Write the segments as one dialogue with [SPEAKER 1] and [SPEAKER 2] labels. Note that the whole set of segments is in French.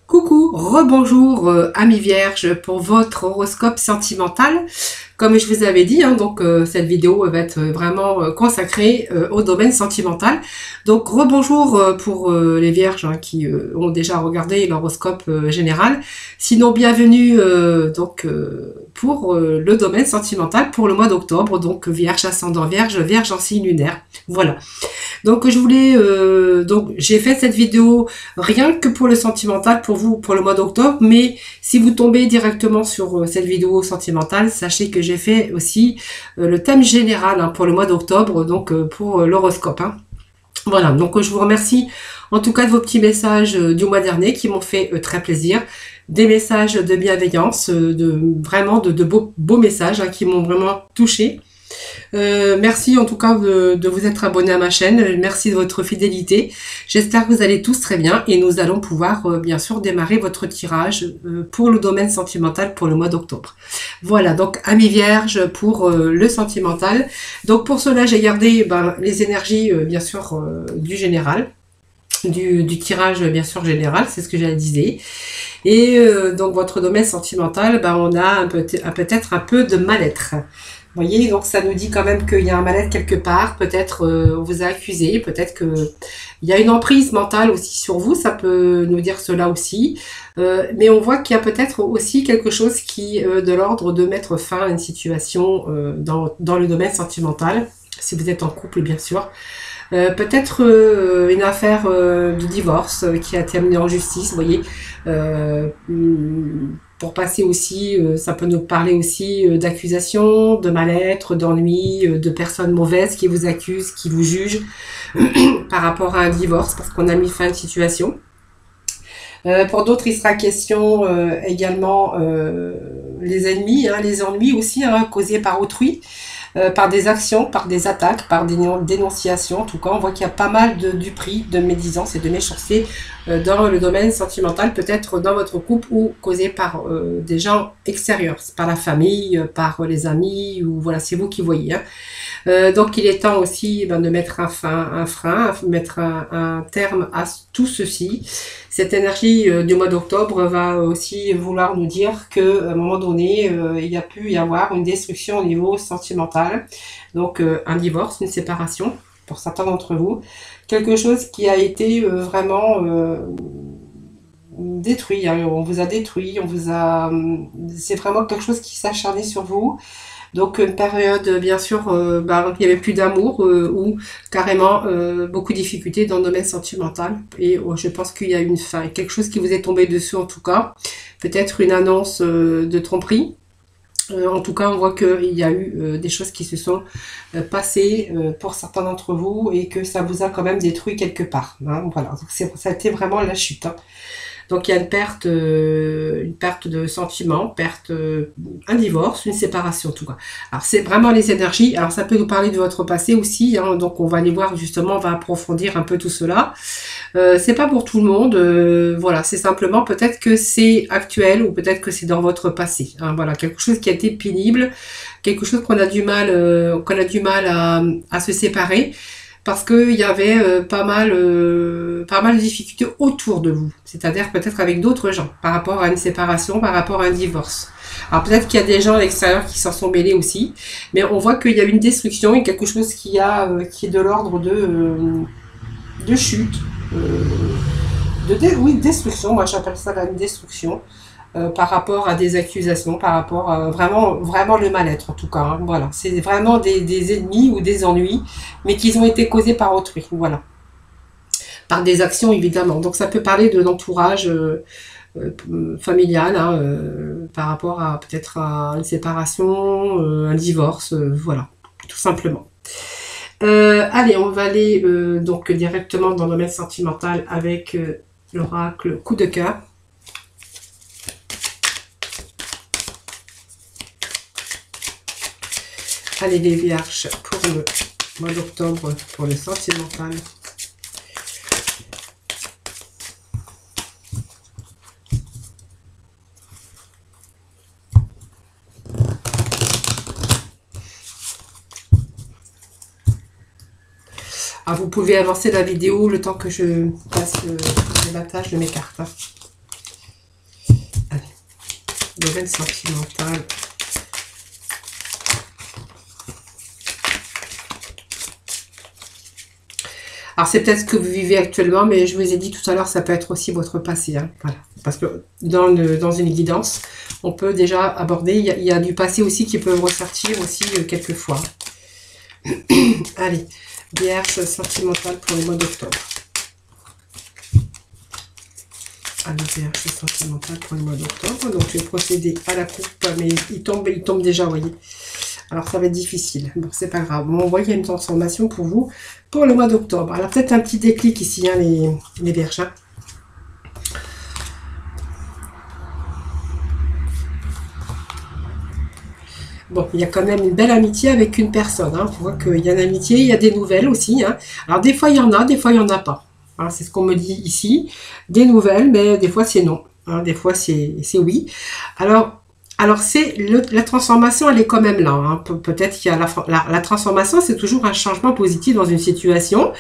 [SPEAKER 1] Coucou, rebonjour amis vierges pour votre horoscope sentimental. Comme je vous avais dit, cette vidéo va être vraiment consacrée au domaine sentimental. Donc rebonjour pour les vierges qui ont déjà regardé l'horoscope général. Sinon bienvenue pour le domaine sentimental pour le mois d'octobre. Donc vierge, ascendant vierge, vierge en signe lunaire. Voilà. Donc je voulais j'ai fait cette vidéo rien que pour le sentimental pour vous pour le mois d'octobre, mais si vous tombez directement sur cette vidéo sentimentale, sachez que j'ai fait aussi le thème général pour le mois d'octobre, donc pour l'horoscope. Voilà, donc je vous remercie en tout cas de vos petits messages du mois dernier qui m'ont fait très plaisir, des messages de bienveillance, de beaux messages qui m'ont vraiment touchée. Merci en tout cas de vous être abonné à ma chaîne, merci de votre fidélité, j'espère que vous allez tous très bien et nous allons pouvoir bien sûr démarrer votre tirage pour le domaine sentimental pour le mois d'octobre. Voilà, donc amis vierges pour le sentimental. Donc pour cela j'ai gardé les énergies bien sûr du général, du tirage bien sûr général, c'est ce que j'ai disais. Et donc votre domaine sentimental, on a peut-être un peu de mal-être. Vous voyez, donc ça nous dit quand même qu'il y a un mal-être quelque part, peut-être on vous a accusé, peut-être qu'il y a une emprise mentale aussi sur vous, ça peut nous dire cela aussi. Mais on voit qu'il y a peut-être aussi quelque chose qui de l'ordre de mettre fin à une situation dans le domaine sentimental, si vous êtes en couple bien sûr. Peut-être une affaire de divorce qui a terminé en justice, vous voyez. Pour passer aussi, ça peut nous parler aussi d'accusations, de mal-être, d'ennui, de personnes mauvaises qui vous accusent, qui vous jugent par rapport à un divorce parce qu'on a mis fin à une situation. Pour d'autres, il sera question également les ennemis, les ennuis aussi causés par autrui. Par des actions, par des attaques, par des dénonciations. En tout cas, on voit qu'il y a pas mal du prix, de médisance et de méchanceté dans le domaine sentimental, peut-être dans votre couple ou causé par des gens extérieurs, par la famille, par les amis, ou voilà, c'est vous qui voyez. Donc, il est temps aussi de mettre un frein, mettre un terme à tout ceci. Cette énergie du mois d'octobre va aussi vouloir nous dire qu'à un moment donné, il y a pu y avoir une destruction au niveau sentimental. Donc, un divorce, une séparation, pour certains d'entre vous. Quelque chose qui a été vraiment détruit. On vous a détruit, c'est vraiment quelque chose qui s'est acharné sur vous. Donc une période bien sûr il n'y avait plus d'amour ou carrément beaucoup de difficultés dans le domaine sentimental et je pense qu'il y a une fin, quelque chose qui vous est tombé dessus en tout cas, peut-être une annonce de tromperie. En tout cas on voit qu'il y a eu des choses qui se sont passées pour certains d'entre vous et que ça vous a quand même détruit quelque part. Voilà, donc ça a été vraiment la chute. Donc il y a une perte de sentiments, un divorce, une séparation, en tout cas. Alors c'est vraiment les énergies. Alors ça peut nous parler de votre passé aussi. Donc on va aller voir justement, on va approfondir un peu tout cela. C'est pas pour tout le monde. Voilà, c'est simplement peut-être que c'est actuel ou peut-être que c'est dans votre passé. Voilà, quelque chose qui a été pénible, quelque chose qu'on a du mal à se séparer. Parce qu'il y avait pas mal de difficultés autour de vous, c'est-à-dire peut-être avec d'autres gens, par rapport à une séparation, par rapport à un divorce. Alors peut-être qu'il y a des gens à l'extérieur qui s'en sont mêlés aussi, mais on voit qu'il y a une destruction et quelque chose qui est de l'ordre de chute, destruction, moi j'appelle ça une destruction. Par rapport à des accusations, par rapport à vraiment le mal-être en tout cas. Voilà, c'est vraiment des ennemis ou des ennuis, mais qui ont été causés par autrui. Voilà, par des actions évidemment. Donc ça peut parler de l'entourage familial, par rapport à peut-être à une séparation, un divorce, voilà, tout simplement. Allez, on va aller donc directement dans le domaine sentimental avec l'oracle coup de cœur. Allez les vierges pour le mois d'octobre, pour le sentimental. Alors vous pouvez avancer la vidéo le temps que je passe le battage de mes cartes. domaine sentimental. Alors, c'est peut-être ce que vous vivez actuellement, mais je vous ai dit tout à l'heure, ça peut être aussi votre passé. Hein, voilà. Parce que dans une guidance, on peut déjà aborder, il y a du passé aussi qui peut ressortir aussi quelquefois. Allez, Vierge sentimentale pour le mois d'octobre. Allez, Vierge sentimentale pour le mois d'octobre. Donc, je vais procéder à la coupe, mais il tombe déjà, vous voyez. Alors, ça va être difficile. Bon, c'est pas grave. Bon, on voit qu'il y a une transformation pour vous pour le mois d'octobre. Alors, peut-être un petit déclic ici, hein, les Vierges. Hein. Bon, il y a quand même une belle amitié avec une personne. Hein. On voit qu'il y a une amitié, il y a des nouvelles aussi. Hein. Alors, des fois, il y en a, des fois, il n'y en a pas. Hein, c'est ce qu'on me dit ici. Des nouvelles, mais des fois, c'est non. Hein. Des fois, c'est oui. Alors c'est la transformation, elle est quand même là. Hein. Peut-être qu'il y a la transformation, c'est toujours un changement positif dans une situation.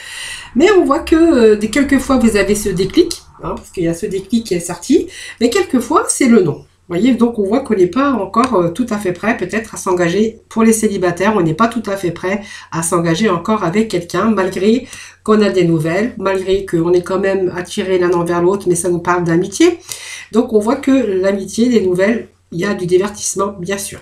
[SPEAKER 1] Mais on voit que quelquefois, vous avez ce déclic, hein, parce qu'il y a ce déclic qui est sorti. Mais quelquefois, c'est le non. Vous voyez, donc on voit qu'on n'est pas encore tout à fait prêt peut-être à s'engager. Pour les célibataires, on n'est pas tout à fait prêt à s'engager encore avec quelqu'un, malgré qu'on a des nouvelles, malgré qu'on est quand même attiré l'un envers l'autre, mais ça nous parle d'amitié. Donc on voit que l'amitié, les nouvelles, il y a du divertissement, bien sûr.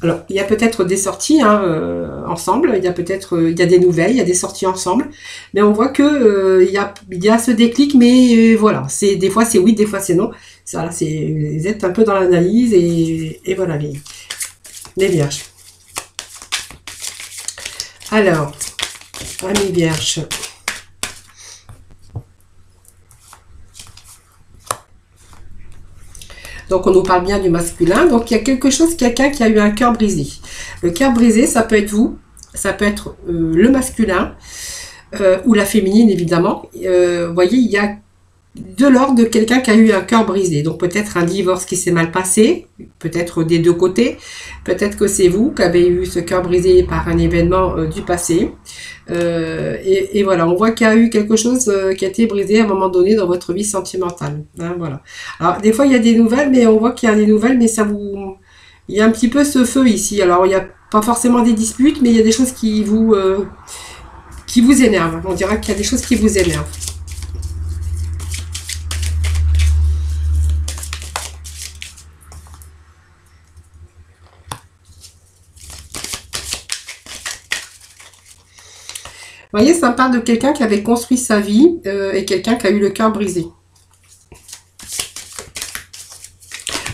[SPEAKER 1] Alors, il y a peut-être des sorties hein, ensemble, il y a des nouvelles, il y a des sorties ensemble, mais on voit que il y a ce déclic, mais voilà, des fois c'est oui, des fois c'est non. Ça, vous êtes un peu dans l'analyse et voilà les Vierges. Alors, amis Vierges. Donc, on nous parle bien du masculin. Donc, il y a quelque chose, quelqu'un qui a eu un cœur brisé. Le cœur brisé, ça peut être vous, ça peut être le masculin ou la féminine, évidemment. Vous voyez, il y a de l'ordre de quelqu'un qui a eu un cœur brisé. Donc, peut-être un divorce qui s'est mal passé, peut-être des deux côtés. Peut-être que c'est vous qui avez eu ce cœur brisé par un événement du passé. Et voilà, on voit qu'il y a eu quelque chose qui a été brisé à un moment donné dans votre vie sentimentale. Hein, voilà. Alors, des fois, il y a des nouvelles, mais on voit qu'il y a des nouvelles, mais il y a un petit peu ce feu ici. Alors, il n'y a pas forcément des disputes, mais il y a des choses qui vous énervent. On dira qu'il y a des choses qui vous énervent. Vous voyez, ça me parle de quelqu'un qui avait construit sa vie et quelqu'un qui a eu le cœur brisé.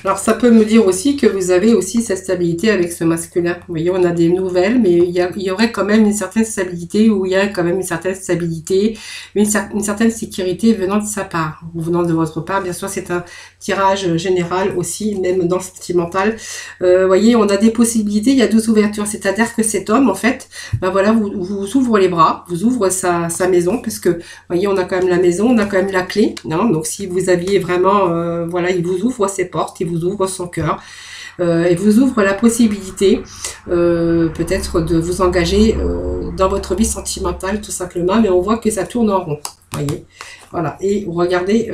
[SPEAKER 1] Alors, ça peut me dire aussi que vous avez aussi cette stabilité avec ce masculin. Vous voyez, on a des nouvelles, mais il y aurait quand même une certaine stabilité, ou il y a quand même une certaine stabilité, une certaine sécurité venant de sa part, ou venant de votre part. Bien sûr, c'est un tirage général aussi, même dans le sentimental. Vous voyez, on a des possibilités, il y a deux ouvertures. C'est-à-dire que cet homme, en fait, ben voilà, vous ouvre les bras, vous ouvre sa maison, parce que, vous voyez, on a quand même la maison, on a quand même la clé. Non, donc, si vous aviez vraiment, voilà, il vous ouvre ses portes, il vous ouvre son cœur et vous ouvre la possibilité peut-être de vous engager dans votre vie sentimentale tout simplement, mais on voit que ça tourne en rond, voyez, voilà, et regardez,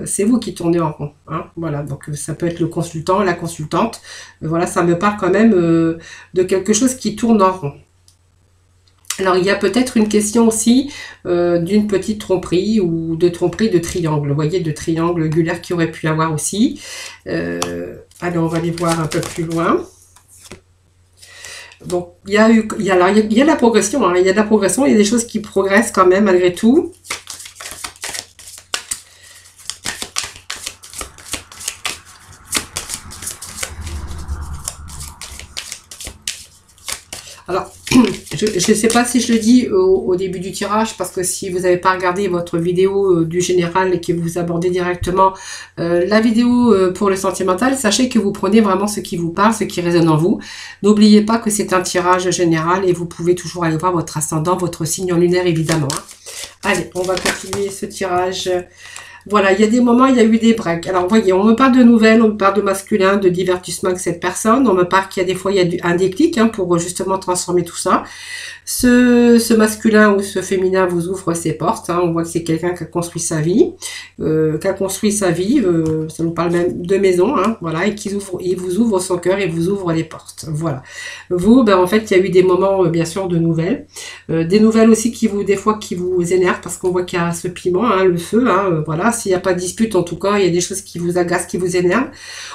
[SPEAKER 1] c'est vous qui tournez en rond, hein, voilà, donc ça peut être le consultant, la consultante, voilà, ça me parle quand même de quelque chose qui tourne en rond. Alors, il y a peut-être une question aussi d'une petite tromperie ou de tromperie de triangle. Vous voyez, de triangle angulaire qui aurait pu avoir aussi. Alors, on va aller voir un peu plus loin. Donc, il y a la progression. Hein, il y a de la progression, il y a des choses qui progressent quand même malgré tout. Alors, je ne sais pas si je le dis au début du tirage, parce que si vous n'avez pas regardé votre vidéo du général et que vous abordez directement la vidéo pour le sentimental, sachez que vous prenez vraiment ce qui vous parle, ce qui résonne en vous. N'oubliez pas que c'est un tirage général et vous pouvez toujours aller voir votre ascendant, votre signe lunaire évidemment. Hein. Allez, on va continuer ce tirage. Voilà, il y a des moments, il y a eu des breaks. Alors, vous voyez, on me parle de nouvelles, on me parle de masculin, de divertissement avec cette personne. On me parle qu'il y a des fois, il y a un déclic hein, pour justement transformer tout ça. Ce masculin ou ce féminin vous ouvre ses portes. Hein. On voit que c'est quelqu'un qui a construit sa vie, ça nous parle même de maison, hein, voilà, et il vous ouvre son cœur et vous ouvre les portes. Voilà. Vous, ben, en fait, il y a eu des moments, bien sûr, de nouvelles. Des nouvelles aussi des fois, qui vous énervent parce qu'on voit qu'il y a ce piment, hein, le feu, hein, voilà. S'il n'y a pas de dispute, en tout cas, il y a des choses qui vous agacent, qui vous énervent.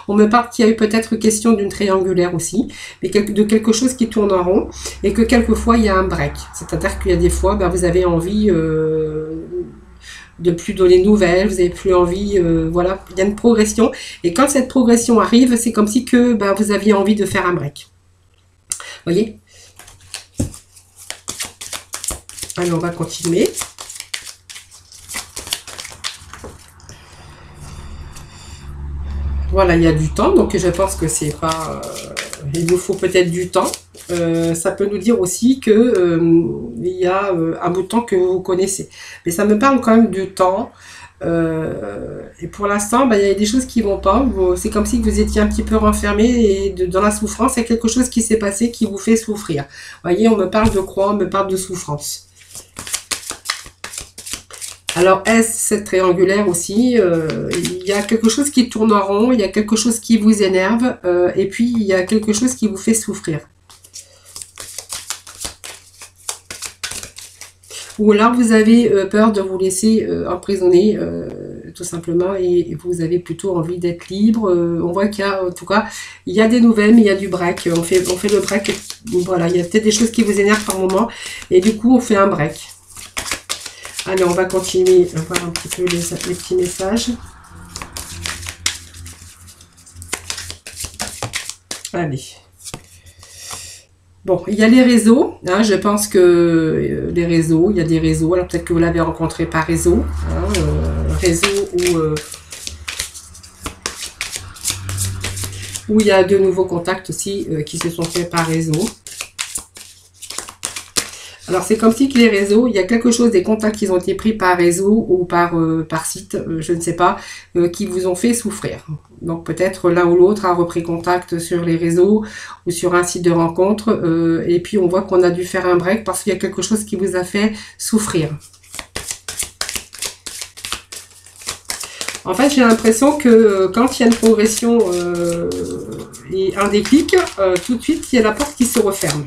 [SPEAKER 1] On me parle qu'il y a eu peut-être question d'une triangulaire aussi, mais de quelque chose qui tourne en rond, et que quelquefois, il y a un break. C'est-à-dire qu'il y a des fois, ben, vous avez envie de plus donner de nouvelles, vous avez plus envie, voilà, il y a une progression. Et quand cette progression arrive, c'est comme si que ben, vous aviez envie de faire un break. Vous voyez? Allez, on va continuer. Voilà, il y a du temps, donc je pense que c'est pas... il nous faut peut-être du temps. Ça peut nous dire aussi que il y a un bout de temps que vous connaissez. Mais ça me parle quand même du temps. Et pour l'instant, ben, il y a des choses qui vont pas. C'est comme si vous étiez un petit peu renfermé et dans la souffrance. Il y a quelque chose qui s'est passé qui vous fait souffrir. Vous voyez, on me parle de croix, on me parle de souffrance. Alors, est-ce cette triangulaire aussi? Il y a quelque chose qui tourne en rond, il y a quelque chose qui vous énerve, et puis il y a quelque chose qui vous fait souffrir. Ou alors vous avez peur de vous laisser emprisonner, tout simplement, et vous avez plutôt envie d'être libre. On voit qu'il y a, en tout cas, il y a des nouvelles, mais il y a du break. On fait le break, voilà, il y a peut-être des choses qui vous énervent par moment, et du coup on fait un break. Allez, on va continuer à voir un petit peu les petits messages. Allez. Bon, il y a les réseaux. Hein, je pense que les réseaux, il y a des réseaux. Alors peut-être que vous l'avez rencontré par réseau. Hein, réseau où il y a de nouveaux contacts aussi qui se sont faits par réseau. Alors, c'est comme si que les réseaux, il y a quelque chose, des contacts qui ont été pris par réseau ou par site, je ne sais pas, qui vous ont fait souffrir. Donc, peut-être l'un ou l'autre a repris contact sur les réseaux ou sur un site de rencontre. Et puis, on voit qu'on a dû faire un break parce qu'il y a quelque chose qui vous a fait souffrir. En fait, j'ai l'impression que quand il y a une progression et un déclic, tout de suite, il y a la porte qui se referme.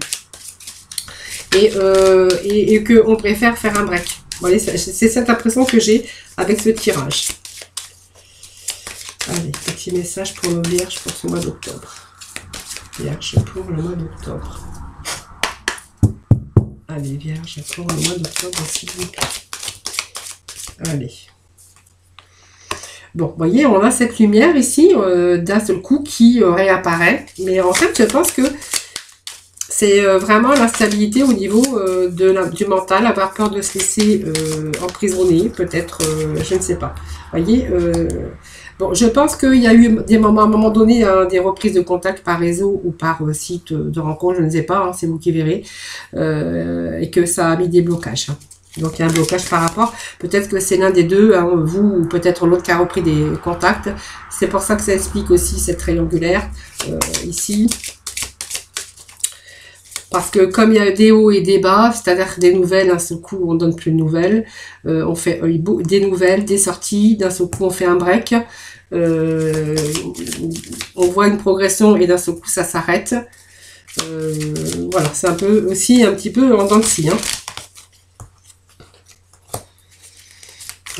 [SPEAKER 1] Et qu'on préfère faire un break. Voilà, c'est cette impression que j'ai avec ce tirage. Allez, petit message pour nos vierges pour ce mois d'octobre. Vierge pour le mois d'octobre. Allez, vierge pour le mois d'octobre, s'il vous plaît. Allez. Bon, vous voyez, on a cette lumière ici, d'un seul coup, qui réapparaît. Mais en fait, je pense que c'est vraiment l'instabilité au niveau du mental, avoir peur de se laisser emprisonner, peut-être, je ne sais pas. Vous voyez, bon, je pense qu'il y a eu des moments, à un moment donné, hein, des reprises de contact par réseau ou par site de rencontre, je ne sais pas, hein, c'est vous qui verrez, et que ça a mis des blocages. Hein. Donc il y a un blocage par rapport, peut-être que c'est l'un des deux, hein, vous ou peut-être l'autre qui a repris des contacts. C'est pour ça que ça explique aussi cette triangulaire ici. Parce que comme il y a des hauts et des bas, c'est-à-dire des nouvelles, d'un seul coup on donne plus de nouvelles, on fait des nouvelles, des sorties, d'un seul coup on fait un break, on voit une progression et d'un seul coup ça s'arrête. Voilà, c'est un peu aussi un petit peu en dents de scie. Hein.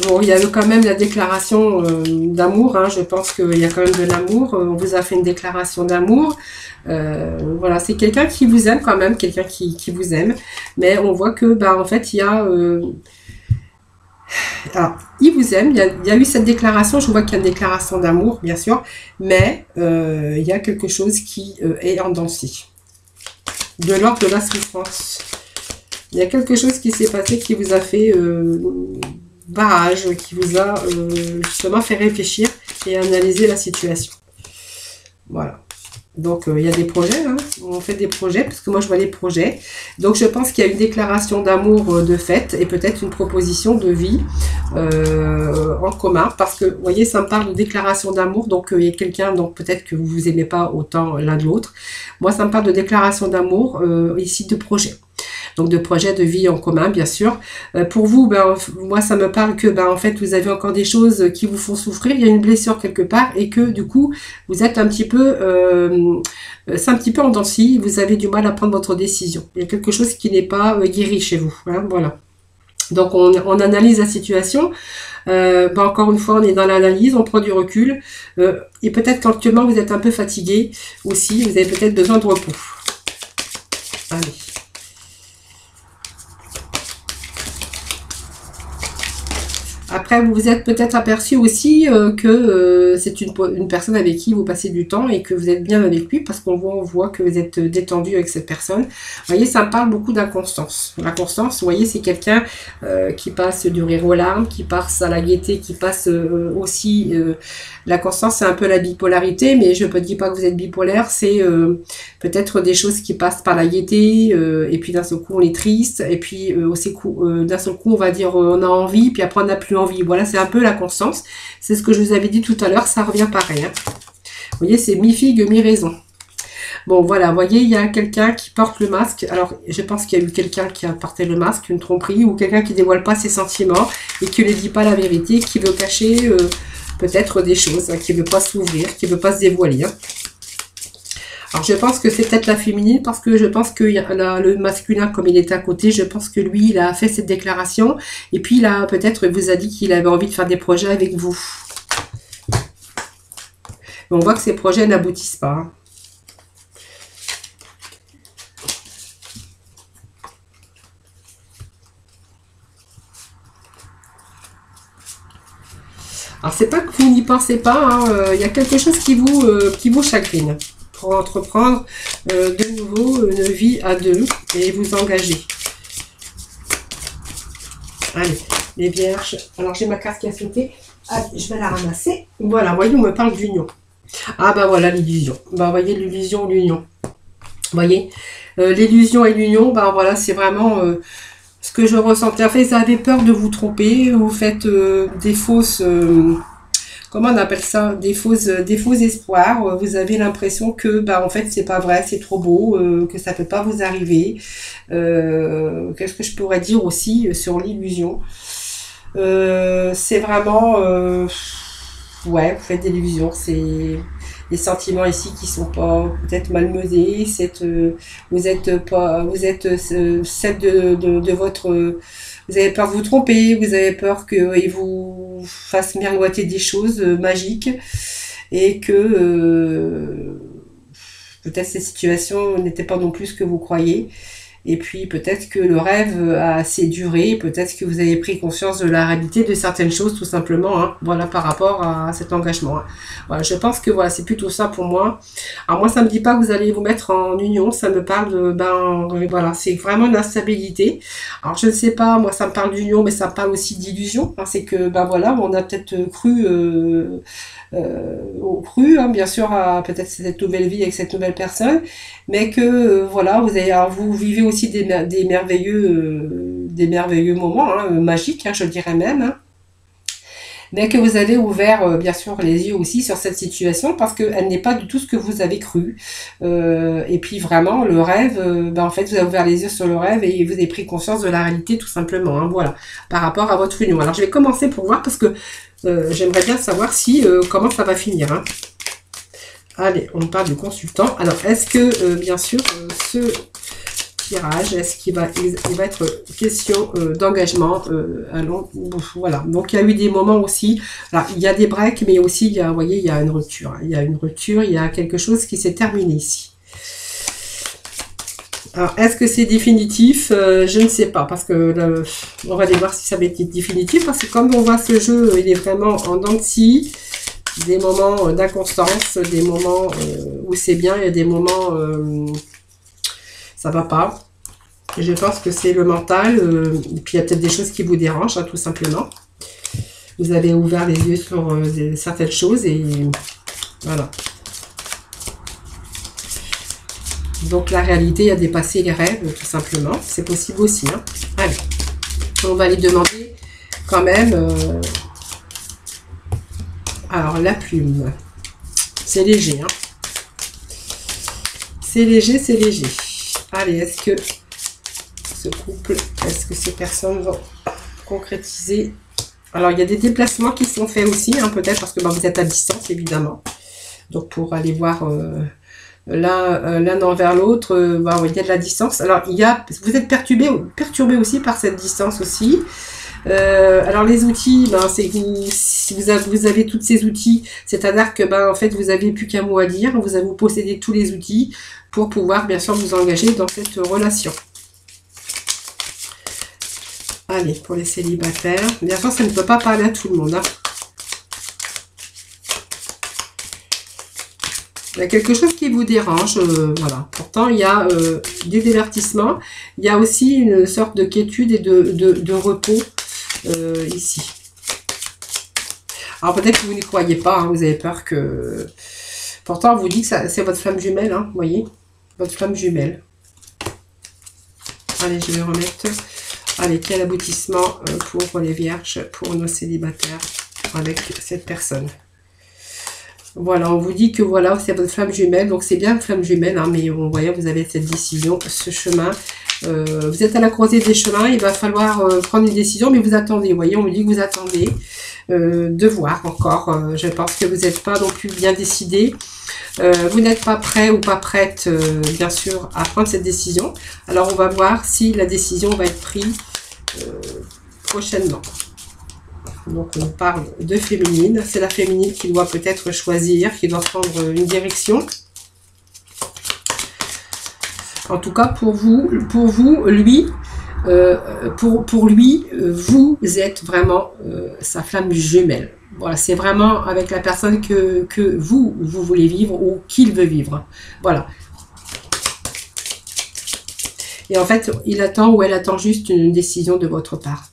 [SPEAKER 1] Bon, il y a quand même la déclaration d'amour, hein. Je pense qu'il y a quand même de l'amour, on vous a fait une déclaration d'amour. Voilà, c'est quelqu'un qui vous aime quand même, quelqu'un qui vous aime, mais on voit que bah en fait il y a alors il vous aime, il y a eu cette déclaration, je vois qu'il y a une déclaration d'amour bien sûr, mais il y a quelque chose qui est en dents de scie, de l'ordre de la souffrance. Il y a quelque chose qui s'est passé qui vous a fait barrage, qui vous a justement fait réfléchir et analyser la situation. Voilà. Donc, il y a des projets, hein. On fait des projets, parce que moi, je vois les projets. Donc, je pense qu'il y a une déclaration d'amour de fait et peut-être une proposition de vie en commun. Parce que, vous voyez, ça me parle de déclaration d'amour. Donc, il y a quelqu'un, donc peut-être que vous ne vous aimez pas autant l'un de l'autre. Moi, ça me parle de déclaration d'amour, ici, de projet. donc de projets de vie en commun, bien sûr. Pour vous, ben, moi, ça me parle que, ben, en fait, vous avez encore des choses qui vous font souffrir, il y a une blessure quelque part, et que, du coup, vous êtes un petit peu, c'est un petit peu en dents de scie, vous avez du mal à prendre votre décision. Il y a quelque chose qui n'est pas guéri chez vous, hein, voilà. Donc on analyse la situation, ben encore une fois on est dans l'analyse, on prend du recul, et peut-être qu'actuellement vous êtes un peu fatigué aussi, vous avez peut-être besoin de repos. Allez. Après, vous vous êtes peut-être aperçu aussi que c'est une personne avec qui vous passez du temps et que vous êtes bien avec lui parce qu'on voit que vous êtes détendu avec cette personne. Vous voyez, ça me parle beaucoup d'inconstance. L'inconstance, vous voyez, c'est quelqu'un qui passe du rire aux larmes, qui passe à la gaieté, qui passe aussi... la constance, c'est un peu la bipolarité, mais je ne dis pas que vous êtes bipolaire, c'est peut-être des choses qui passent par la gaieté, et puis d'un seul coup on est triste, et puis d'un seul coup on va dire on a envie, puis après on n'a plus envie. Voilà, c'est un peu la constance. C'est ce que je vous avais dit tout à l'heure, ça revient pareil. Hein. Vous voyez, c'est mi-figue, mi-raison. Bon, voilà, vous voyez, il y a quelqu'un qui porte le masque. Alors, je pense qu'il y a eu quelqu'un qui a porté le masque, une tromperie, ou quelqu'un qui dévoile pas ses sentiments, et qui ne dit pas la vérité, qui veut cacher... peut-être des choses, hein, qui ne veut pas s'ouvrir, qui ne veut pas se dévoiler. Hein. Alors je pense que c'est peut-être la féminine, parce que je pense que le masculin, comme il est à côté, je pense que lui, il a fait cette déclaration, et puis il a peut-être vous a dit qu'il avait envie de faire des projets avec vous. Mais on voit que ces projets n'aboutissent pas. Hein. Alors, c'est pas que vous n'y pensez pas, il y a quelque chose qui vous chagrine pour entreprendre de nouveau une vie à deux et vous engager. Allez, les vierges. Alors, j'ai ma carte qui a sauté. Allez, je vais la ramasser. Voilà, voyez, on me parle d'union. Ah, ben voilà, l'illusion. Ben, voyez, l'illusion, l'union. Voyez, l'illusion et l'union, ben voilà, c'est vraiment... ce que je ressentais, en fait, vous avez peur de vous tromper, vous faites des fausses, comment on appelle ça, des faux espoirs. Vous avez l'impression que, bah, en fait, c'est pas vrai, c'est trop beau, que ça peut pas vous arriver. Qu'est-ce que je pourrais dire aussi sur l'illusion? C'est vraiment, ouais, vous faites des illusions, c'est les sentiments ici qui sont pas peut-être malmenés, vous êtes celle de votre, vous avez peur de vous tromper, vous avez peur qu'il vous fasse miroiter des choses magiques et que peut-être cette situation n'était pas non plus ce que vous croyez. Et puis peut-être que le rêve a assez duré, peut-être que vous avez pris conscience de la réalité de certaines choses tout simplement, hein, voilà, par rapport à cet engagement. Hein. Voilà, je pense que voilà, c'est plutôt ça pour moi. Alors moi, ça me dit pas que vous allez vous mettre en union, ça me parle de, ben voilà, c'est vraiment une instabilité. Alors je ne sais pas, moi ça me parle d'union, mais ça me parle aussi d'illusion. Hein, c'est que, ben voilà, on a peut-être cru... hein, bien sûr, à peut-être cette nouvelle vie avec cette nouvelle personne, mais que voilà, vous vivez aussi des merveilleux moments, hein, magiques, hein, je dirais même, hein, mais que vous avez ouvert bien sûr les yeux aussi sur cette situation parce qu'elle n'est pas du tout ce que vous avez cru. Et puis vraiment le rêve, ben, en fait vous avez ouvert les yeux sur le rêve et vous avez pris conscience de la réalité tout simplement, hein, voilà, par rapport à votre union. Alors je vais commencer pour voir parce que j'aimerais bien savoir si comment ça va finir. Hein. Allez, on parle du consultant. Alors est-ce que bien sûr ce tirage, est-ce qu'il va être question d'engagement allons, voilà, donc il y a eu des moments aussi, alors, il y a des breaks, mais aussi il y a, vous voyez, il y a une rupture, hein, il y a une rupture, il y a quelque chose qui s'est terminé ici. Alors est-ce que c'est définitif? Je ne sais pas, parce que là, on va aller voir si ça va être définitif, parce que comme on voit ce jeu, il est vraiment en dents de scie, des moments d'inconstance, des moments où c'est bien, il y a des moments ça va pas. Je pense que c'est le mental. Et puis il y a peut-être des choses qui vous dérangent, hein, tout simplement. Vous avez ouvert les yeux sur certaines choses et voilà. Donc la réalité a dépassé les rêves, tout simplement. C'est possible aussi. Hein. Allez, on va aller demander quand même. Alors la plume, c'est léger. Hein. C'est léger, c'est léger. Allez, est-ce que ce couple. Est-ce que ces personnes vont concrétiser? Alors, il y a des déplacements qui sont faits aussi, hein, peut-être parce que vous êtes à distance, évidemment. Donc, pour aller voir l'un envers l'autre, il y a de la distance. Alors, vous êtes perturbé aussi par cette distance aussi. Alors les outils, c'est si vous avez tous ces outils, c'est-à-dire que en fait vous avez plus qu'un mot à dire, vous possédez tous les outils pour pouvoir bien sûr vous engager dans cette relation. Allez, pour les célibataires, bien sûr ça ne peut pas parler à tout le monde, hein. Il y a quelque chose qui vous dérange, voilà. Pourtant, il y a des divertissements. Il y a aussi une sorte de quiétude et de repos ici. Alors, peut-être que vous n'y croyez pas, hein, vous avez peur que... Pourtant, on vous dit que c'est votre flamme jumelle, hein, vous voyez? Votre flamme jumelle. Allez, je vais remettre... Allez, quel aboutissement pour les vierges, pour nos célibataires avec cette personne. Voilà, on vous dit que voilà, c'est votre flamme jumelle, donc c'est bien une flamme jumelle, hein, mais on voit, vous avez cette décision, ce chemin. Vous êtes à la croisée des chemins, il va falloir prendre une décision, mais vous attendez, vous voyez, on me dit que vous attendez de voir encore. Je pense que vous n'êtes pas non plus bien décidé. Vous n'êtes pas prêt ou pas prête, bien sûr, à prendre cette décision. Alors, on va voir si la décision va être prise prochainement. Donc on parle de féminine, c'est la féminine qui doit peut-être choisir, qui doit prendre une direction. En tout cas pour lui, vous êtes vraiment sa flamme jumelle. Voilà, c'est vraiment avec la personne que vous voulez vivre ou qu'il veut vivre. Voilà. Et en fait, il attend ou elle attend juste une décision de votre part.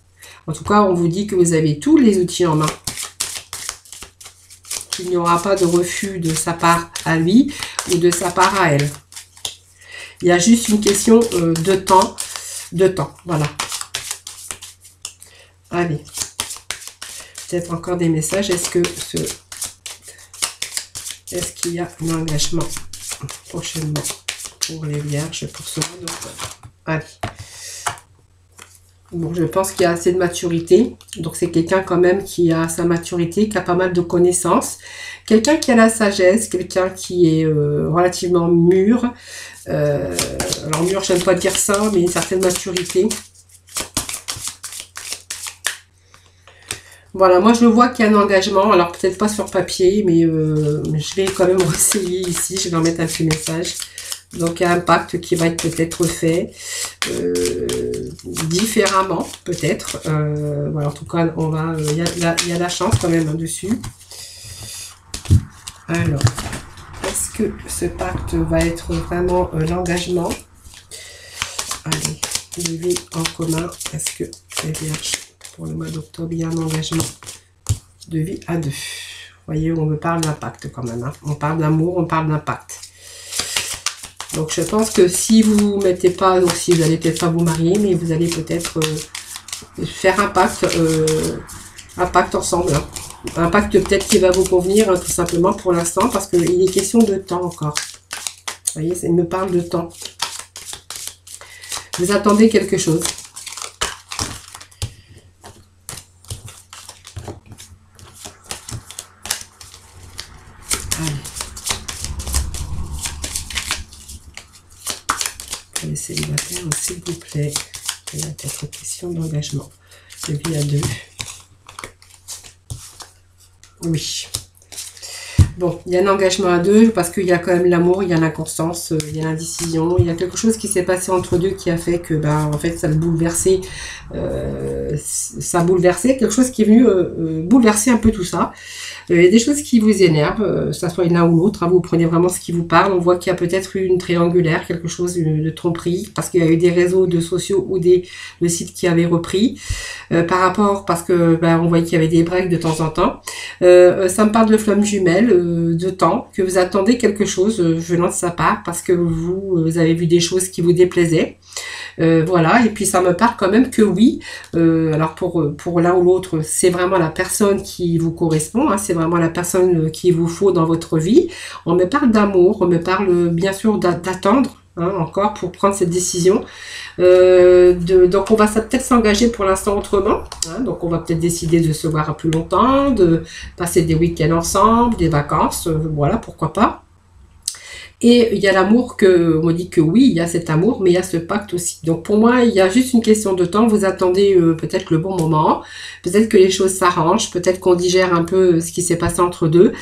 [SPEAKER 1] En tout cas, on vous dit que vous avez tous les outils en main. Qu'il n'y aura pas de refus de sa part à lui ou de sa part à elle. Il y a juste une question de temps. Voilà. Allez. Peut-être encore des messages. Est-ce qu'il y a un engagement prochainement pour les vierges pour ce mois d'octobre? Allez. Bon, je pense qu'il y a assez de maturité. Donc, c'est quelqu'un quand même qui a sa maturité, qui a pas mal de connaissances. Quelqu'un qui a la sagesse, quelqu'un qui est relativement mûr. Alors, mûr, je n'aime pas dire ça, mais une certaine maturité. Voilà, moi, je le vois qu'il y a un engagement. Alors, peut-être pas sur papier, mais je vais quand même essayer ici. Je vais en mettre un petit message. Donc, il y a un pacte qui va être peut-être fait différemment, peut-être. Voilà, en tout cas, il y a la chance quand même dessus. Alors, est-ce que ce pacte va être vraiment l'engagement? Allez, les vies en commun. Est-ce que les vierges, pour le mois d'octobre, il y a un engagement de vie à deux? Vous voyez, on me parle d'un pacte quand même, hein. On parle d'amour, on parle d'un pacte. Donc, je pense que si vous ne mettez pas, donc si vous n'allez peut-être pas vous marier, mais vous allez peut-être faire un pacte ensemble. Hein. Un pacte peut-être qui va vous convenir, hein, tout simplement pour l'instant, parce qu'il est question de temps encore. Vous voyez, ça me parle de temps. Vous attendez quelque chose. Allez. Pour les célibataires, s'il vous plaît, il va être question d'engagement. De vie à deux. Oui. Bon, il y a un engagement à deux parce qu'il y a quand même l'amour, il y a l'inconstance, il y a l'indécision, il y a quelque chose qui s'est passé entre deux qui a fait que, en fait, ça a bouleversé, quelque chose qui est venu bouleverser un peu tout ça. Il y a des choses qui vous énervent, que ce soit l'un ou l'autre, hein, vous prenez vraiment ce qui vous parle. On voit qu'il y a peut-être eu une triangulaire, quelque chose de tromperie, parce qu'il y a eu des réseaux de sociaux ou de sites qui avaient repris, par rapport, parce que on voyait qu'il y avait des breaks de temps en temps. Ça me parle de flamme jumelle, de temps, que vous attendez quelque chose venant de sa part, parce que vous avez vu des choses qui vous déplaisaient. Voilà, et puis ça me parle quand même que oui, alors pour l'un ou l'autre, c'est vraiment la personne qui vous correspond, hein, c'est vraiment la personne qu'il vous faut dans votre vie. On me parle d'amour, on me parle bien sûr d'attendre, hein, encore pour prendre cette décision. Donc on va peut-être s'engager pour l'instant autrement, hein, donc on va peut-être décider de se voir à plus longtemps, de passer des week-ends ensemble, des vacances, voilà, pourquoi pas. Et il y a l'amour que, on me dit que oui, il y a cet amour, mais il y a ce pacte aussi. Donc pour moi, il y a juste une question de temps. Vous attendez peut-être le bon moment. Peut-être que les choses s'arrangent. Peut-être qu'on digère un peu ce qui s'est passé entre deux.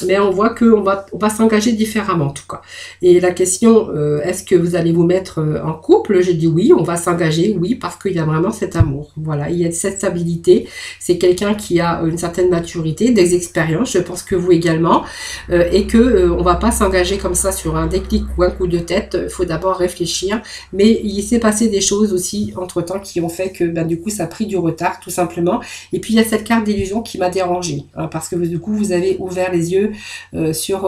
[SPEAKER 1] Mais on voit qu'on va s'engager différemment en tout cas. Et la question, est-ce que vous allez vous mettre en couple? J'ai dit oui, on va s'engager, oui, parce qu'il y a vraiment cet amour. Voilà, il y a cette stabilité. C'est quelqu'un qui a une certaine maturité, des expériences, je pense que vous également, et que on va pas s'engager comme ça sur un déclic ou un coup de tête. Il faut d'abord réfléchir. Mais il s'est passé des choses aussi entre-temps qui ont fait que du coup ça a pris du retard, tout simplement. Et puis il y a cette carte d'illusion qui m'a dérangée, hein, parce que du coup vous avez ouvert les yeux sur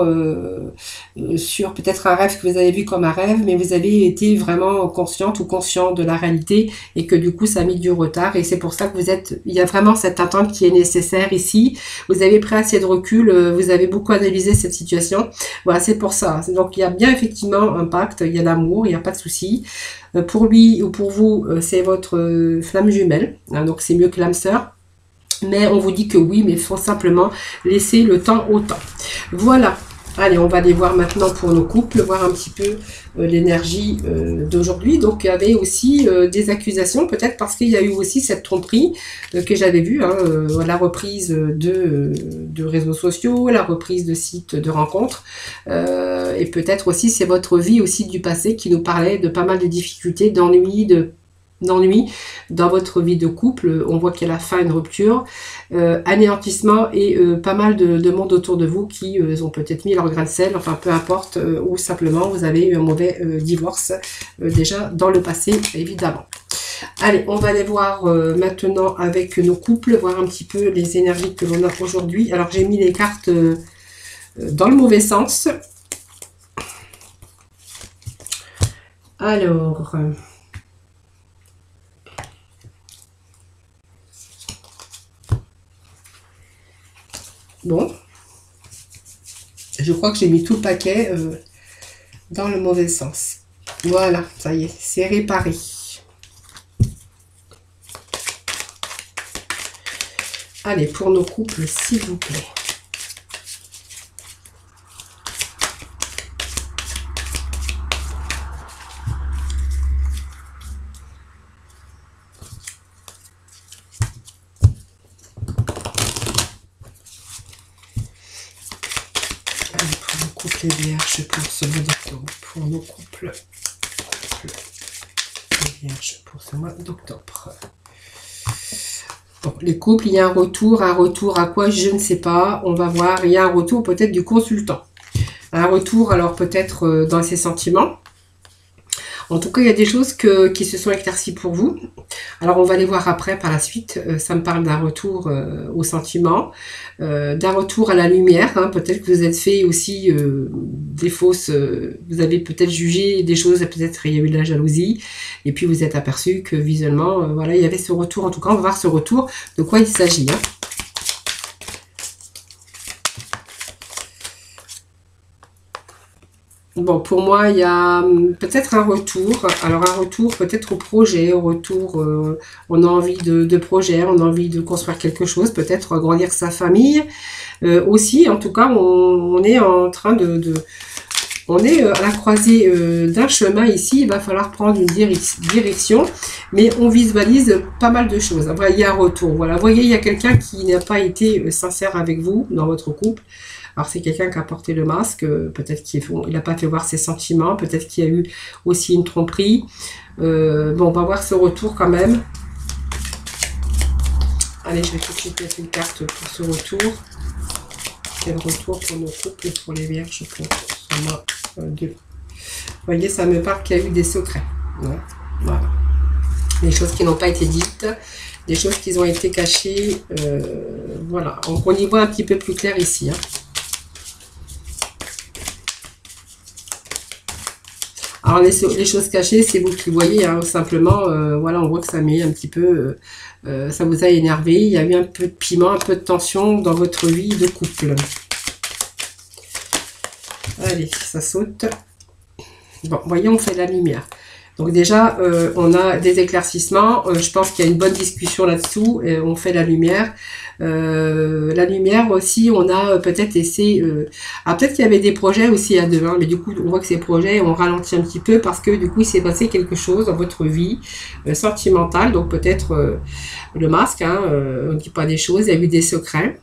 [SPEAKER 1] peut-être un rêve que vous avez vu comme un rêve, mais vous avez été vraiment consciente ou conscient de la réalité et que du coup ça a mis du retard, et c'est pour ça que il y a vraiment cette attente qui est nécessaire ici. Vous avez pris assez de recul, vous avez beaucoup analysé cette situation, voilà, c'est pour ça. Donc il y a bien effectivement un pacte, il y a l'amour, il n'y a pas de souci. Pour lui ou pour vous, c'est votre flamme jumelle, hein, donc c'est mieux que l'âme sœur. Mais on vous dit que oui, mais il faut simplement laisser le temps au temps. Voilà. Allez, on va aller voir maintenant pour nos couples, voir un petit peu l'énergie d'aujourd'hui. Donc, il y avait aussi des accusations, peut-être parce qu'il y a eu aussi cette tromperie que j'avais vue, hein, la reprise de réseaux sociaux, la reprise de sites de rencontres. Et peut-être aussi, c'est votre vie aussi du passé qui nous parlait de pas mal de difficultés, d'ennuis, dans votre vie de couple. On voit qu'il y a la fin, une rupture, anéantissement et pas mal de monde autour de vous qui ont peut-être mis leur grain de sel, enfin peu importe, ou simplement vous avez eu un mauvais divorce déjà dans le passé, évidemment. Allez, on va aller voir maintenant avec nos couples, voir un petit peu les énergies que l'on a aujourd'hui. Alors j'ai mis les cartes dans le mauvais sens. Alors... Bon, je crois que j'ai mis tout le paquet dans le mauvais sens. Voilà, ça y est, c'est réparé. Allez, pour nos couples, s'il vous plaît. Les vierges pour ce mois d'octobre, pour nos couples. Les vierges pour ce mois d'octobre. Bon, les couples, il y a un retour à quoi, je ne sais pas, on va voir. Il y a un retour peut-être du consultant. Un retour alors peut-être dans ses sentiments. En tout cas, il y a des choses qui se sont éclaircies pour vous. Alors, on va les voir après, par la suite. Ça me parle d'un retour au sentiment, d'un retour à la lumière. Hein. Peut-être que vous êtes fait aussi des fausses... vous avez peut-être jugé des choses, peut-être il y a eu de la jalousie. Et puis, vous êtes aperçu que visuellement, voilà, il y avait ce retour. En tout cas, on va voir ce retour. De quoi il s'agit, hein. Bon, pour moi, il y a peut-être un retour. Alors, un retour peut-être au projet, au retour, on a envie de projet, on a envie de construire quelque chose, peut-être agrandir sa famille. Aussi, en tout cas, on est en train on est à la croisée d'un chemin ici. Il va falloir prendre une direction, mais on visualise pas mal de choses. Après, il y a un retour. Voilà, vous voyez, il y a quelqu'un qui n'a pas été sincère avec vous dans votre couple. Alors, c'est quelqu'un qui a porté le masque, peut-être qu'il n'a pas fait voir ses sentiments, peut-être qu'il y a eu aussi une tromperie. Bon, on va voir ce retour quand même. Allez, je vais tout de suite mettre une carte pour ce retour. Quel retour pour nos couples et pour les vierges pour ce mois 2. Vous voyez, ça me parle qu'il y a eu des secrets. Ouais, voilà. Des choses qui n'ont pas été dites, des choses qui ont été cachées. Voilà, donc on y voit un petit peu plus clair ici, hein. Alors, les choses cachées, c'est vous qui voyez, hein, simplement, voilà, on voit que ça met un petit peu, ça vous a énervé, il y a eu un peu de piment, un peu de tension dans votre vie de couple. Allez, ça saute. Bon, voyez, on fait la lumière. Donc déjà, on a des éclaircissements. Je pense qu'il y a une bonne discussion là-dessous. On fait la lumière. La lumière aussi, on a peut-être essayé... alors peut-être qu'il y avait des projets aussi à deux, hein, mais du coup, on voit que ces projets ont ralenti un petit peu parce que du coup, il s'est passé quelque chose dans votre vie sentimentale. Donc peut-être le masque, hein, on ne dit pas des choses, il y a eu des secrets.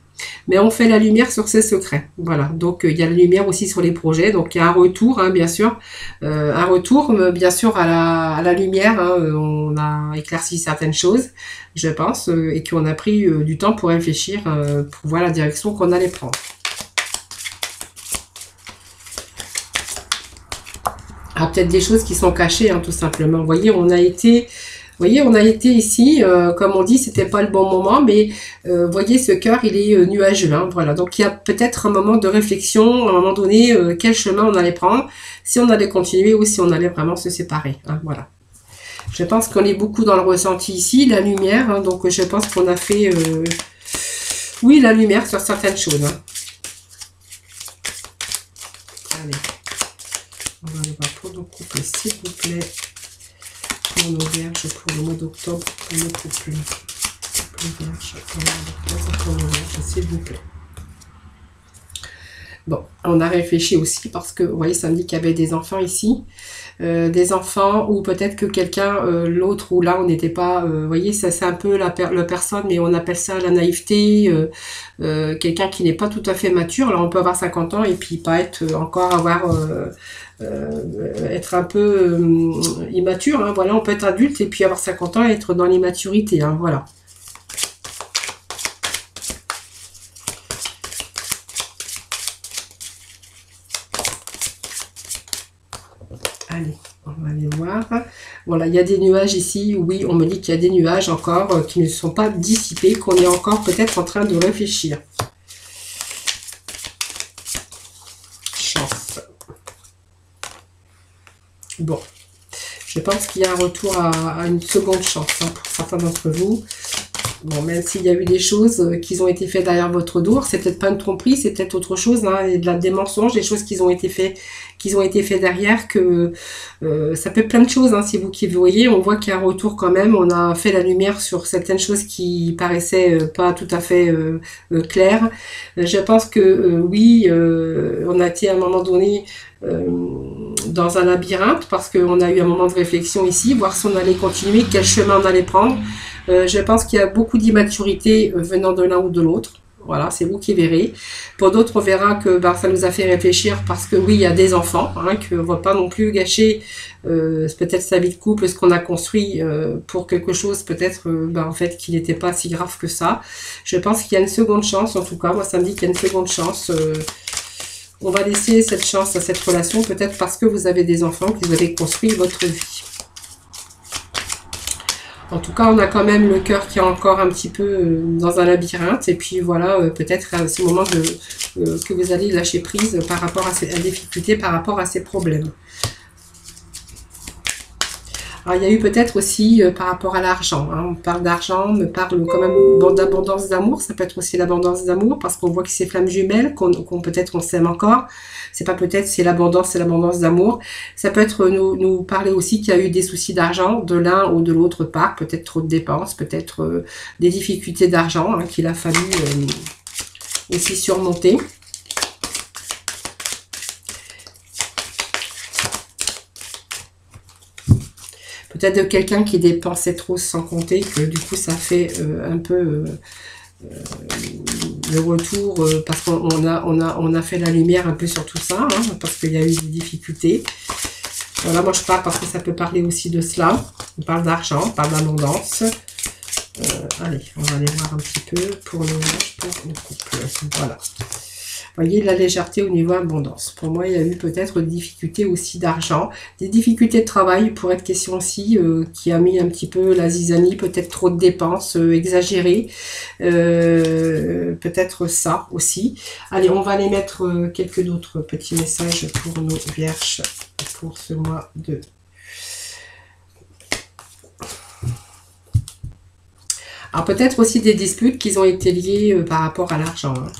[SPEAKER 1] Mais on fait la lumière sur ces secrets. Voilà, donc il y a la lumière aussi sur les projets. Donc il y a un retour, hein, bien sûr. Un retour, bien sûr, à la lumière. Hein, on a éclairci certaines choses, je pense, et qu'on a pris du temps pour réfléchir, pour voir la direction qu'on allait prendre. Ah, peut-être des choses qui sont cachées, hein, tout simplement. Vous voyez, on a été... Vous voyez, on a été ici, comme on dit, c'était pas le bon moment, mais voyez, ce cœur, il est nuageux. Hein, voilà, donc il y a peut-être un moment de réflexion, à un moment donné, quel chemin on allait prendre, si on allait continuer ou si on allait vraiment se séparer. Hein, voilà. Je pense qu'on est beaucoup dans le ressenti ici, la lumière, hein, donc je pense qu'on a fait, oui, la lumière sur certaines choses. Hein. Allez, on va aller voir pour nos couples, s'il vous plaît. Pour nos vierges pour le mois d'octobre, pour nos couples. Couple vierge, pour nos vierges, s'il vous plaît. Bon, on a réfléchi aussi parce que, vous voyez, ça me dit qu'il y avait des enfants ici. Des enfants ou peut-être que quelqu'un, l'autre ou là, on n'était pas... vous voyez, ça c'est un peu la personne, mais on appelle ça la naïveté. Quelqu'un qui n'est pas tout à fait mature. Là, on peut avoir 50 ans et puis pas être encore avoir... être un peu immature, hein, voilà, on peut être adulte et puis avoir 50 ans et être dans l'immaturité, hein, voilà. Allez, on va aller voir. Voilà, il y a des nuages ici, oui, on me dit qu'il y a des nuages encore qui ne sont pas dissipés, qu'on est encore peut-être en train de réfléchir. Chance. Bon, je pense qu'il y a un retour à une seconde chance, hein, pour certains d'entre vous. Bon, même s'il y a eu des choses qui ont été faites derrière votre dos, c'est peut-être pas une tromperie, c'est peut-être autre chose, hein, et des mensonges, des choses qui ont été faits derrière, que ça peut être plein de choses, hein, si vous qui voyez, on voit qu'il y a un retour quand même, on a fait la lumière sur certaines choses qui paraissaient pas tout à fait claires. Je pense que oui, on a été à un moment donné dans un labyrinthe, parce qu'on a eu un moment de réflexion ici, voir si on allait continuer, quel chemin on allait prendre. Je pense qu'il y a beaucoup d'immaturité venant de l'un ou de l'autre. Voilà, c'est vous qui verrez. Pour d'autres, on verra que ça nous a fait réfléchir parce que oui, il y a des enfants, hein, qu'on ne va pas non plus gâcher peut-être sa vie de couple, ce qu'on a construit pour quelque chose peut-être en fait qui n'était pas si grave que ça. Je pense qu'il y a une seconde chance, en tout cas, moi ça me dit qu'il y a une seconde chance. On va laisser cette chance à cette relation, peut-être parce que vous avez des enfants, que vous avez construit votre vie. En tout cas, on a quand même le cœur qui est encore un petit peu dans un labyrinthe. Et puis voilà, peut-être à ce moment que vous allez lâcher prise par rapport à ces difficultés, par rapport à ces problèmes. Alors, il y a eu peut-être aussi par rapport à l'argent. Hein, on parle d'argent, on me parle quand même d'abondance d'amour. Ça peut être aussi l'abondance d'amour parce qu'on voit que ces flammes jumelles, qu'on peut-être on s'aime encore. C'est pas peut-être, c'est l'abondance d'amour. Ça peut être nous parler aussi qu'il y a eu des soucis d'argent de l'un ou de l'autre part. Peut-être trop de dépenses, peut-être des difficultés d'argent hein, qu'il a fallu aussi surmonter. Peut-être de quelqu'un qui dépensait trop sans compter, que du coup ça fait un peu le retour, parce qu'on a fait la lumière un peu sur tout ça, hein, parce qu'il y a eu des difficultés. Voilà, moi je parle parce que ça peut parler aussi de cela. On parle d'argent, on parle d'abondance. Allez, on va aller voir un petit peu pour le couple. Voilà. Vous voyez la légèreté au niveau abondance. Pour moi, il y a eu peut-être des difficultés aussi d'argent, des difficultés de travail, pour être question aussi, qui a mis un petit peu la zizanie, peut-être trop de dépenses exagérées, peut-être ça aussi. Allez, on va aller mettre quelques d'autres petits messages pour nos vierges pour ce mois de... Alors peut-être aussi des disputes qui ont été liées par rapport à l'argent, hein.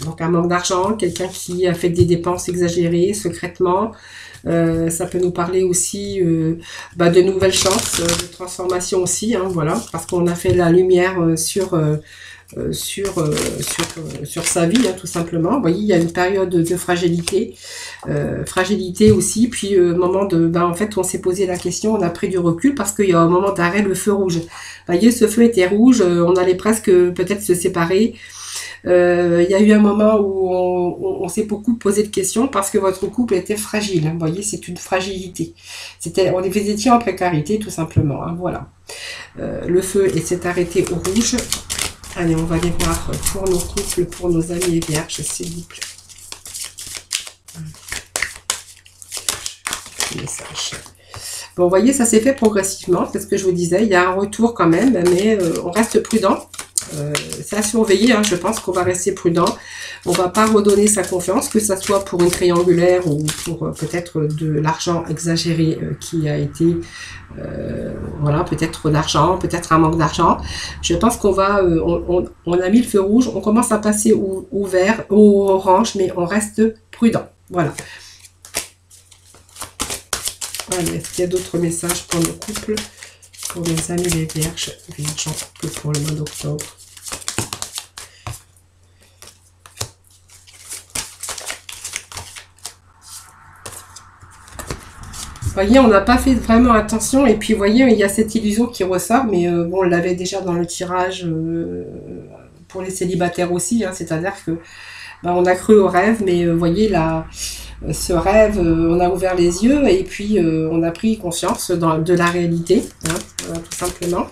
[SPEAKER 1] Donc un manque d'argent, quelqu'un qui a fait des dépenses exagérées secrètement. Ça peut nous parler aussi de nouvelles chances, de transformation aussi, hein, voilà, parce qu'on a fait la lumière sur sa vie, hein, tout simplement. Vous voyez, il y a une période de fragilité, fragilité aussi, puis moment de, en fait, on s'est posé la question, on a pris du recul parce qu'il y a un moment d'arrêt, le feu rouge. Vous voyez, ce feu était rouge, on allait presque peut-être se séparer. Il y a eu un moment où on s'est beaucoup posé de questions parce que votre couple était fragile. Vous voyez, c'est une fragilité. Vous étiez en précarité, tout simplement. Hein, voilà. Le feu s'est arrêté au rouge. Allez, on va aller voir pour nos couples, pour nos amis vierges, s'il vous plaît. Message. Bon, vous voyez, ça s'est fait progressivement, c'est ce que je vous disais. Il y a un retour quand même, mais on reste prudent. C'est à surveiller, hein. Je pense qu'on va rester prudent. On va pas redonner sa confiance, que ça soit pour une triangulaire ou pour peut-être de l'argent exagéré qui a été, voilà, peut-être d'argent, peut-être un manque d'argent. Je pense qu'on va, on a mis le feu rouge, on commence à passer au vert, au orange, mais on reste prudent. Voilà. Allez, est-ce qu'il y a d'autres messages pour nos couples, pour nos amis les vierges en couple pour le mois d'octobre? Vous voyez, on n'a pas fait vraiment attention, et puis vous voyez, il y a cette illusion qui ressort, mais bon, on l'avait déjà dans le tirage pour les célibataires aussi, hein, c'est-à-dire que on a cru au rêve, mais vous voyez, là, ce rêve, on a ouvert les yeux, et puis on a pris conscience de la réalité, hein, voilà, tout simplement.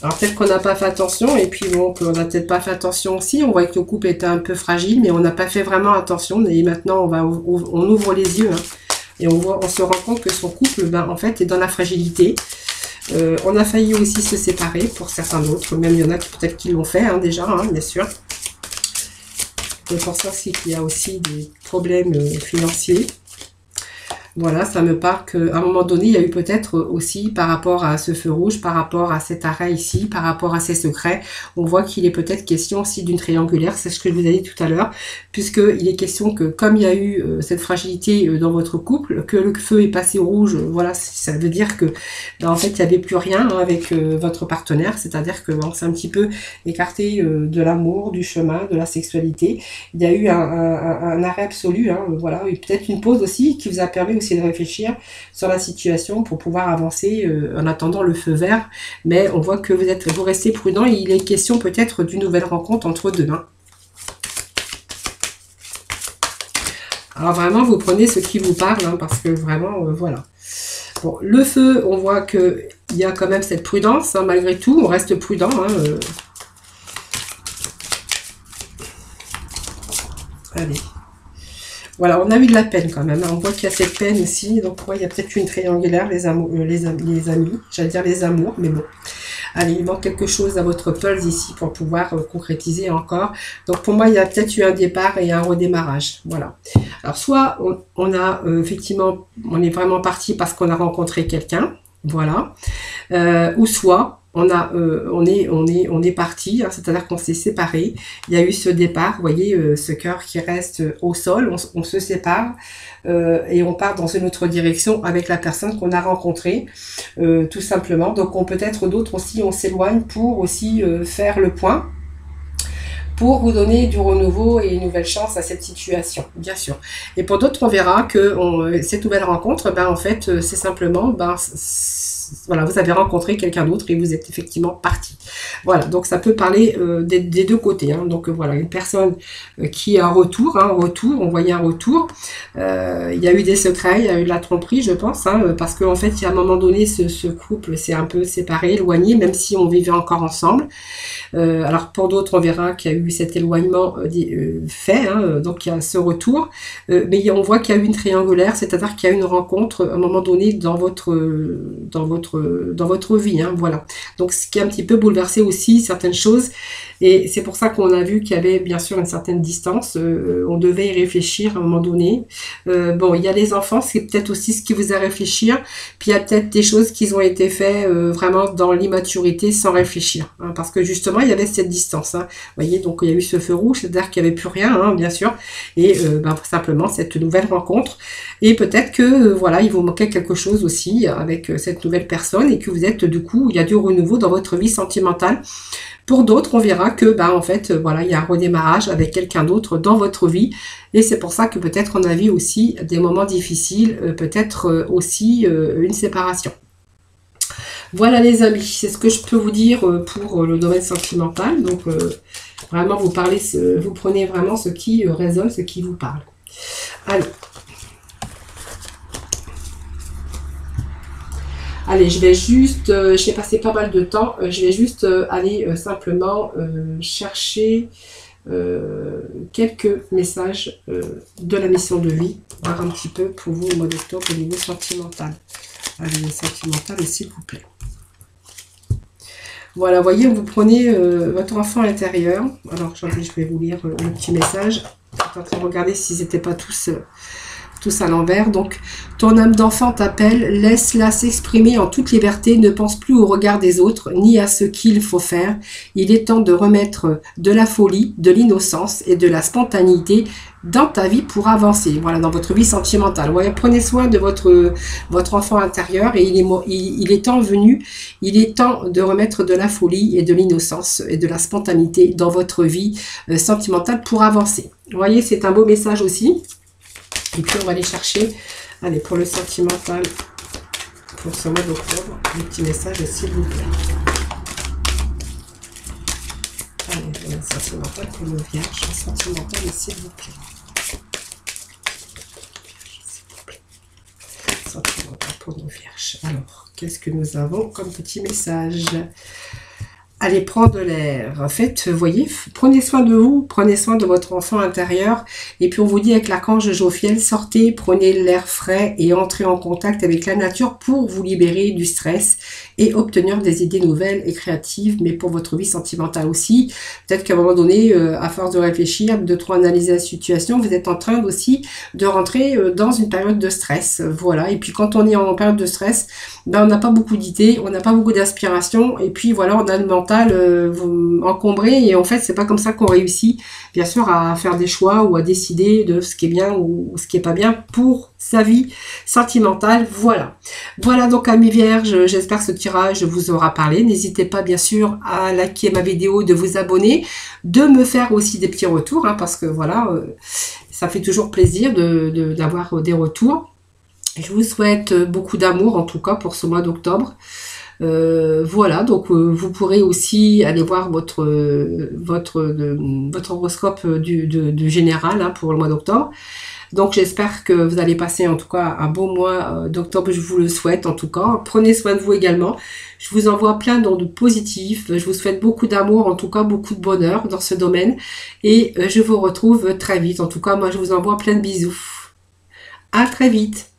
[SPEAKER 1] Alors peut-être qu'on n'a pas fait attention, et puis bon, on n'a peut-être pas fait attention aussi, on voit que le couple était un peu fragile, mais on n'a pas fait vraiment attention, et maintenant on ouvre les yeux, hein, et on se rend compte que son couple, en fait, est dans la fragilité. On a failli aussi se séparer pour certains d'autres, même il y en a qui peut-être qui l'ont fait, hein, déjà, hein, bien sûr. C'est pour ça aussi qu'il y a aussi des problèmes financiers. Voilà, ça me parle qu'à un moment donné, il y a eu peut-être aussi par rapport à ce feu rouge, par rapport à cet arrêt ici, par rapport à ces secrets, on voit qu'il est peut-être question aussi d'une triangulaire, c'est ce que je vous ai dit tout à l'heure, puisqu'il est question que comme il y a eu cette fragilité dans votre couple, que le feu est passé au rouge, voilà, ça veut dire que en fait, il n'y avait plus rien avec votre partenaire, c'est-à-dire que on s'est un petit peu écarté de l'amour, du chemin, de la sexualité. Il y a eu un arrêt absolu, hein, voilà, et peut-être une pause aussi qui vous a permis aussi de réfléchir sur la situation pour pouvoir avancer en attendant le feu vert, mais on voit que vous restez prudent et il est question peut-être d'une nouvelle rencontre entre deux mains. Alors vraiment, vous prenez ce qui vous parle, hein, parce que vraiment, voilà. Bon, le feu, on voit qu'il y a quand même cette prudence, hein, malgré tout, on reste prudent. Hein, Allez. Voilà, on a eu de la peine quand même, hein. On voit qu'il y a cette peine aussi, donc ouais, il y a peut-être une triangulaire, les amis, j'allais dire les amours, mais bon. Allez, il manque quelque chose à votre pulse ici pour pouvoir concrétiser encore. Donc pour moi, il y a peut-être eu un départ et un redémarrage. Voilà. Alors soit on a effectivement, on est vraiment parti parce qu'on a rencontré quelqu'un, voilà. Ou soit on est parti, hein, c'est-à-dire qu'on s'est séparé. Il y a eu ce départ, vous voyez, ce cœur qui reste au sol, on se sépare et on part dans une autre direction avec la personne qu'on a rencontrée, tout simplement. Donc peut-être d'autres aussi, on s'éloigne pour aussi faire le point, pour vous donner du renouveau et une nouvelle chance à cette situation, bien sûr. Et pour d'autres, on verra que cette nouvelle rencontre, en fait, c'est simplement, voilà, vous avez rencontré quelqu'un d'autre et vous êtes effectivement parti. Voilà, donc ça peut parler des deux côtés. Hein. Donc voilà, une personne qui a un retour, on voyait un retour. Il y a eu des secrets, il y a eu de la tromperie, je pense, hein, parce qu'en fait, il y a un moment donné, ce couple s'est un peu séparé, éloigné, même si on vivait encore ensemble. Alors pour d'autres, on verra qu'il y a eu cet éloignement fait, hein, donc il y a ce retour. Mais on voit qu'il y a eu une triangulaire, c'est-à-dire qu'il y a eu une rencontre à un moment donné dans votre votre vie, hein, voilà. Donc ce qui a un petit peu bouleversé aussi certaines choses, et c'est pour ça qu'on a vu qu'il y avait bien sûr une certaine distance, on devait y réfléchir à un moment donné. Bon, il y a les enfants, c'est peut-être aussi ce qui vous a réfléchir, puis il y a peut-être des choses qui ont été faites vraiment dans l'immaturité sans réfléchir, hein, parce que justement il y avait cette distance, hein. Vous voyez, donc il y a eu ce feu rouge, c'est-à-dire qu'il n'y avait plus rien, hein, bien sûr, et simplement cette nouvelle rencontre, et peut-être que voilà, il vous manquait quelque chose aussi avec cette nouvelle personne, et que vous êtes du coup, il y a du renouveau dans votre vie sentimentale. Pour d'autres, on verra que, en fait, voilà, il y a un redémarrage avec quelqu'un d'autre dans votre vie. Et c'est pour ça que peut-être on a vu aussi des moments difficiles, peut-être aussi une séparation. Voilà les amis, c'est ce que je peux vous dire pour le domaine sentimental. Donc, vraiment, vous prenez vraiment ce qui résonne, ce qui vous parle. Allez, je vais juste, j'ai passé pas mal de temps, je vais juste aller simplement chercher quelques messages de la mission de vie, voir un petit peu pour vous au mois d'octobre au niveau sentimental. Allez, sentimental, s'il vous plaît. Voilà, vous voyez, vous prenez votre enfant intérieur. Alors, je vais vous lire le petit message. Je suis en train de regarder s'ils n'étaient pas tous à l'envers. Donc, ton âme d'enfant t'appelle, laisse-la s'exprimer en toute liberté, ne pense plus au regard des autres, ni à ce qu'il faut faire. Il est temps de remettre de la folie, de l'innocence et de la spontanéité dans ta vie pour avancer. Voilà, dans votre vie sentimentale. Ouais, prenez soin de votre enfant intérieur et il est temps de remettre de la folie et de l'innocence et de la spontanéité dans votre vie sentimentale pour avancer. Vous voyez, c'est un beau message aussi. Et puis on va aller chercher, allez, pour le sentimental, pour ce mois d'octobre, le petit message s'il vous plaît. Allez, le sentimental pour le vierge, le sentimental s'il vous plaît. Sentimental pour nos vierges. Alors, qu'est-ce que nous avons comme petit message ? Allez prendre l'air. En fait, vous voyez, prenez soin de vous, prenez soin de votre enfant intérieur. Et puis on vous dit avec l'archange Jophiel, sortez, prenez l'air frais et entrez en contact avec la nature pour vous libérer du stress et obtenir des idées nouvelles et créatives, mais pour votre vie sentimentale aussi. Peut-être qu'à un moment donné, à force de réfléchir, de trop analyser la situation, vous êtes en train aussi de rentrer dans une période de stress. Voilà. Et puis quand on est en période de stress, on n'a pas beaucoup d'idées, on n'a pas beaucoup d'inspiration. Et puis voilà, on a le mental encombré et en fait c'est pas comme ça qu'on réussit bien sûr à faire des choix ou à décider de ce qui est bien ou ce qui est pas bien pour sa vie sentimentale. Voilà donc amis vierges, j'espère que ce tirage vous aura parlé. N'hésitez pas bien sûr à liker ma vidéo, de vous abonner, de me faire aussi des petits retours, hein, parce que voilà, ça fait toujours plaisir d'avoir des retours. Je vous souhaite beaucoup d'amour en tout cas pour ce mois d'octobre. Voilà, donc vous pourrez aussi aller voir votre horoscope du général, hein, pour le mois d'octobre. Donc j'espère que vous allez passer en tout cas un beau mois d'octobre, je vous le souhaite en tout cas. Prenez soin de vous également. Je vous envoie plein d'ondes positives. Je vous souhaite beaucoup d'amour, en tout cas beaucoup de bonheur dans ce domaine. Et je vous retrouve très vite. En tout cas, moi je vous envoie plein de bisous. À très vite.